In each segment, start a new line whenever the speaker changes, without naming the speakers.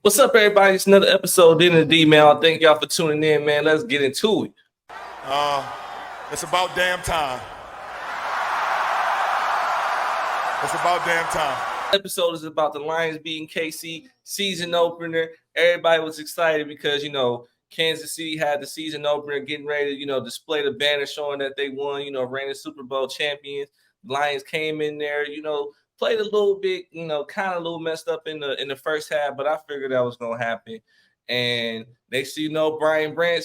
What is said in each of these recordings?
What's up, everybody? It's another episode in the D, man. Thank y'all for tuning in, man. Let's get into it.
Uh, it's about damn time. It's about damn time.
Episode is about the Lions beating KC season opener. Everybody was excited because, Kansas City had the season opener getting ready to, display the banner showing that they won, reigning Super Bowl champions. Lions came in there, played a little bit, kind of a little messed up in the first half, but I figured that was going to happen. And next thing you know, Brian Branch,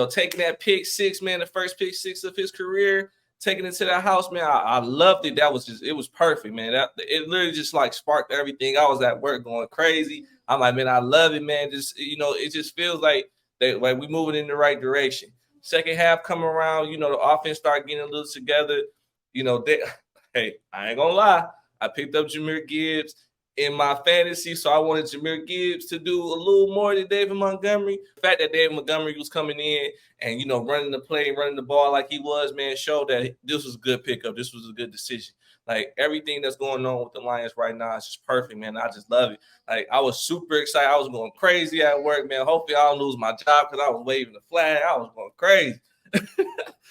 taking that pick six, man, the first pick six of his career, taking it to that house, man. I loved it. It was perfect, man. It literally just like sparked everything. I was at work going crazy. I'm like, man, I love it, man. It just feels like we're moving in the right direction. Second half come around, the offense start getting a little together. Hey, I ain't gonna lie. I picked up Jahmyr Gibbs in my fantasy, so I wanted Jahmyr Gibbs to do a little more than David Montgomery. The fact that David Montgomery was coming in and, running the play, running the ball like he was, man, showed that this was a good pickup. This was a good decision. Like, everything that's going on with the Lions right now is just perfect, man. I just love it. Like, I was super excited. I was going crazy at work, man. Hopefully I don't lose my job because I was waving the flag. I was going crazy.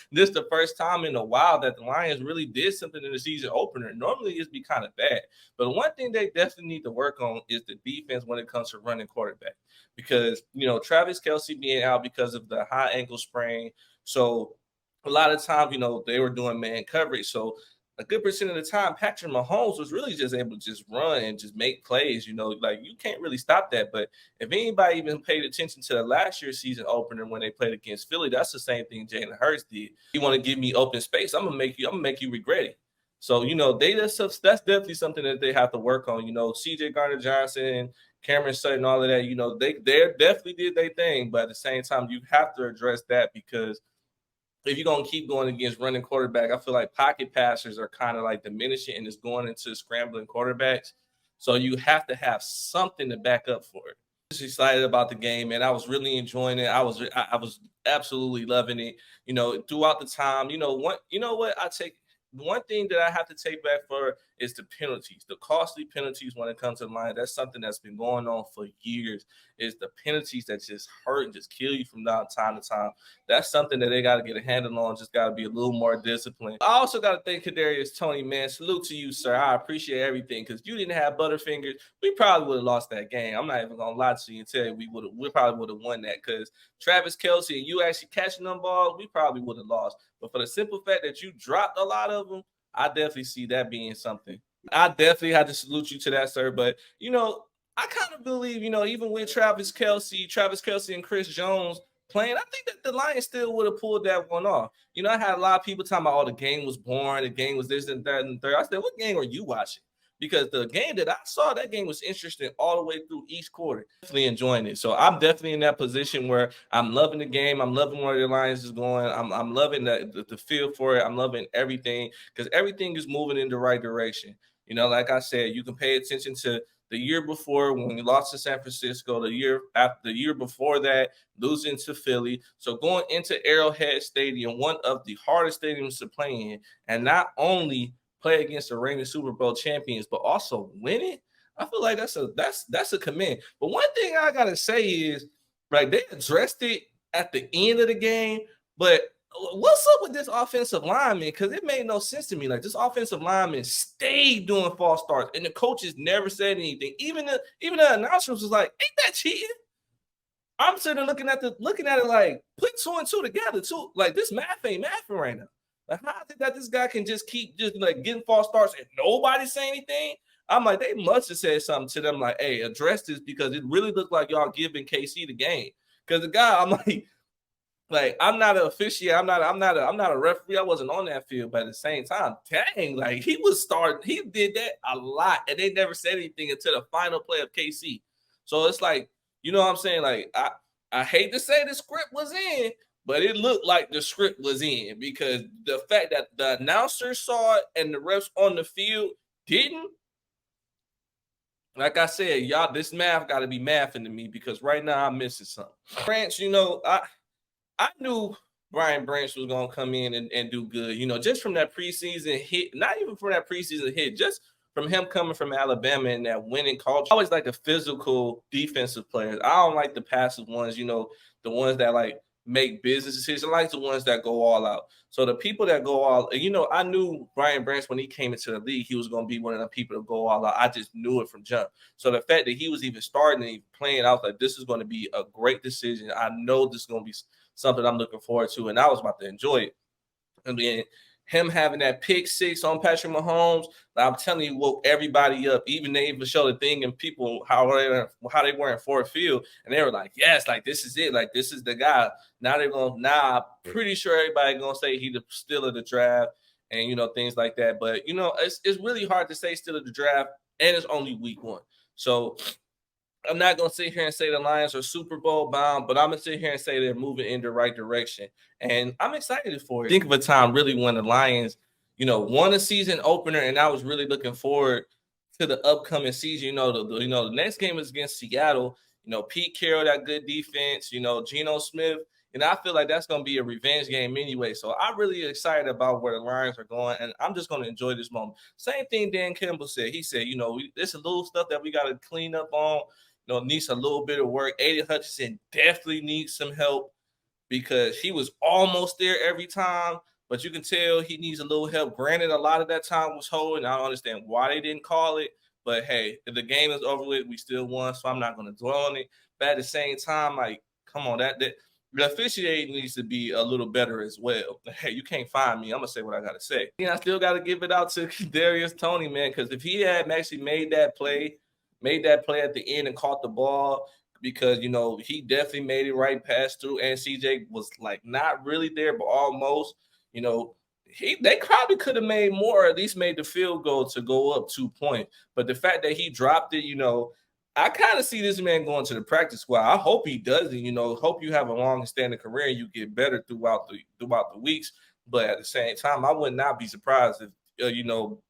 This is the first time in a while that the Lions really did something in the season opener. Normally it's be kind of bad. But one thing they definitely need to work on is the defense when it comes to running quarterback. Because, Travis Kelce being out because of the high ankle sprain. So a lot of times, they were doing man coverage. So a good percent of the time, Patrick Mahomes was really just able to just run and just make plays. Like you can't really stop that. But if anybody even paid attention to the last year's season opener when they played against Philly, that's the same thing Jalen Hurts did. You want to give me open space, I'm gonna make you regret it. So that's definitely something that they have to work on. CJ Gardner Johnson, Cameron Sutton, all of that. They definitely did their thing, but at the same time, you have to address that because if you're going to keep going against running quarterback, I feel like pocket passers are kind of like diminishing and it's going into scrambling quarterbacks. So you have to have something to back up for it. Just excited about the game, man. I was really enjoying it. I was absolutely loving it. Throughout the time, what I take one thing that I have to take back for is the penalties, the costly penalties when it comes to the line. That's something that's been going on for years. Is the penalties that just hurt and just kill you from time to time. That's something that they got to get a handle on. Just got to be a little more disciplined. I also got to thank Kadarius Toney, man. Salute to you, sir. I appreciate everything because you didn't have Butterfingers, we probably would have lost that game. I'm not even gonna lie to you and tell you we probably would have won that because Travis Kelce and you actually catching them balls, we probably would have lost. But for the simple fact that you dropped a lot of them, I definitely see that being something. I definitely had to salute you to that, sir. But I kind of believe, even with Travis Kelce and Chris Jones playing, I think that the Lions still would have pulled that one off. I had a lot of people talking about, the game was boring, the game was this and that and third. I said, what game are you watching? Because the game that I saw, that game was interesting all the way through each quarter. Definitely enjoying it. So I'm definitely in that position where I'm loving the game. I'm loving where the Lions is going. I'm loving the feel for it. I'm loving everything because everything is moving in the right direction. Like I said, you can pay attention to the year before when we lost to San Francisco, the year before that, losing to Philly. So going into Arrowhead Stadium, one of the hardest stadiums to play in, and not only play against the reigning Super Bowl champions, but also win it. I feel like that's a command. But one thing I gotta say is, right, they addressed it at the end of the game, but what's up with this offensive lineman? Because it made no sense to me. Like, this offensive lineman stayed doing false starts, and the coaches never said anything. Even the announcers was like, "Ain't that cheating?" I'm sitting there looking at it like, put two and two together too. Like, this math ain't mathing right now. Like, how is it that this guy can just keep just like getting false starts and nobody say anything? I'm like, they must have said something to them like, "Hey, address this," because it really looked like y'all giving KC the game. Because the guy, I'm like I'm not an officiate, I'm not a referee. I wasn't on that field, but at the same time, dang, like he did that a lot, and they never said anything until the final play of KC. So it's like, you know what I'm saying? Like, I hate to say the script was in, but it looked like the script was in because the fact that the announcer saw it and the refs on the field didn't. Like I said, y'all, this math got to be mathing to me because right now I'm missing something. Branch, I knew Brian Branch was going to come in and do good, just from that preseason hit, not even from that preseason hit, just from him coming from Alabama and that winning culture. I always like the physical defensive players. I don't like the passive ones, the ones that like make business decisions. I like the ones that go all out. So the people that go all, I knew Brian Branch when he came into the league, he was going to be one of the people to go all out. I just knew it from jump. So the fact that he was even starting and even playing, I was like, this is going to be a great decision. I know this is going to be something I'm looking forward to, and I was about to enjoy it. And then him having that pick six on Patrick Mahomes, I'm telling you, woke everybody up. Even they even showed the thing and people how they were in Ford Field, and they were like, "Yes, like this is it, like this is the guy." Now I'm pretty sure everybody gonna say he's the steal of the draft, and things like that. But it's really hard to say steal of the draft, and it's only week 1, so. I'm not going to sit here and say the Lions are Super Bowl bound, but I'm going to sit here and say they're moving in the right direction. And I'm excited for it. Think of a time really when the Lions, won a season opener, and I was really looking forward to the upcoming season. The next game is against Seattle. Pete Carroll, that good defense, Geno Smith. And I feel like that's going to be a revenge game anyway. So I'm really excited about where the Lions are going, and I'm just going to enjoy this moment. Same thing Dan Campbell said. He said, there's a little stuff that we got to clean up on. Needs a little bit of work. Aiden Hutchinson definitely needs some help because he was almost there every time, but you can tell he needs a little help. Granted, a lot of that time was holding. I don't understand why they didn't call it, but hey, if the game is over with, we still won, so I'm not going to dwell on it. But at the same time, like, come on, that the officiating needs to be a little better as well. Hey, you can't find me. I'm going to say what I got to say. I still got to give it out to Kadarius Toney, man, because if he had actually made that play at the end and caught the ball, because he definitely made it right pass through, and CJ was like not really there but almost. They probably could have made more, or at least made the field goal to go up 2 points. But the fact that he dropped it, I kind of see this man going to the practice squad. I hope he does it. Hope you have a long-standing career and you get better throughout the weeks. But at the same time, I would not be surprised if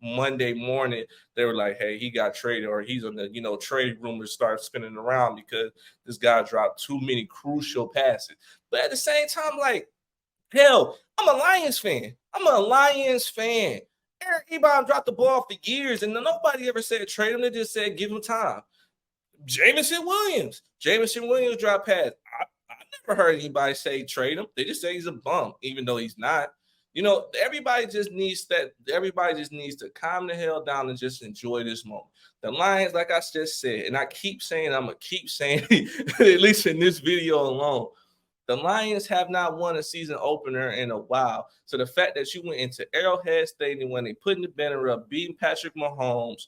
Monday morning they were like, hey, he got traded, or he's on the trade rumors start spinning around because this guy dropped too many crucial passes. But at the same time, like, hell, I'm a Lions fan. Eric Ebron dropped the ball for years, and nobody ever said trade him. They just said give him time. Jameson Williams dropped pass. I never heard anybody say trade him. They just say he's a bum, even though he's not. Everybody just needs to calm the hell down and just enjoy this moment. The Lions, like I just said, and I'm going to keep saying, at least in this video alone, the Lions have not won a season opener in a while. So the fact that you went into Arrowhead Stadium when they putting the banner up, beating Patrick Mahomes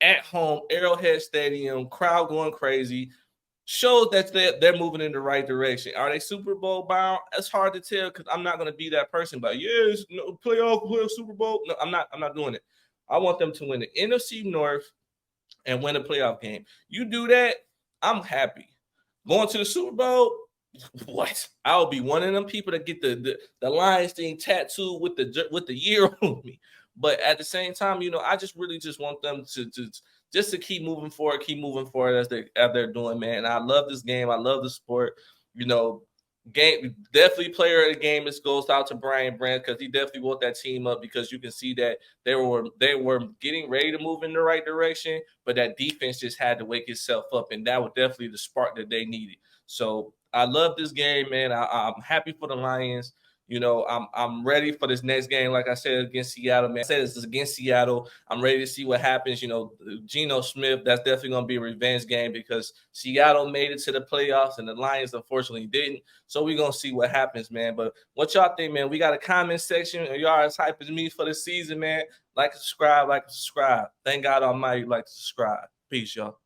at home, Arrowhead Stadium, crowd going crazy, shows that they're moving in the right direction. Are they Super Bowl bound? It's hard to tell because I'm not going to be that person. But yes, no, playoff Super Bowl. No, I'm not doing it. I want them to win the NFC North and win a playoff game. You do that, I'm happy. Going to the Super Bowl, what? I'll be one of them people that get the Lions thing tattooed with the year on me. But at the same time, I just really just want them to keep moving forward as they're doing, man. I love this game. I love the sport. Game definitely player of the game. This goes out to Brian Branch because he definitely woke that team up, because you can see that they were getting ready to move in the right direction, but that defense just had to wake itself up, and that was definitely the spark that they needed. So I love this game, man. I'm happy for the Lions. I'm ready for this next game. Like I said, against Seattle, man. I said this is against Seattle. I'm ready to see what happens. Geno Smith, that's definitely going to be a revenge game because Seattle made it to the playoffs and the Lions unfortunately didn't. So we're going to see what happens, man. But what y'all think, man? We got a comment section. Y'all as hype as me for the season, man. Like and subscribe. Thank God Almighty, like to subscribe. Peace, y'all.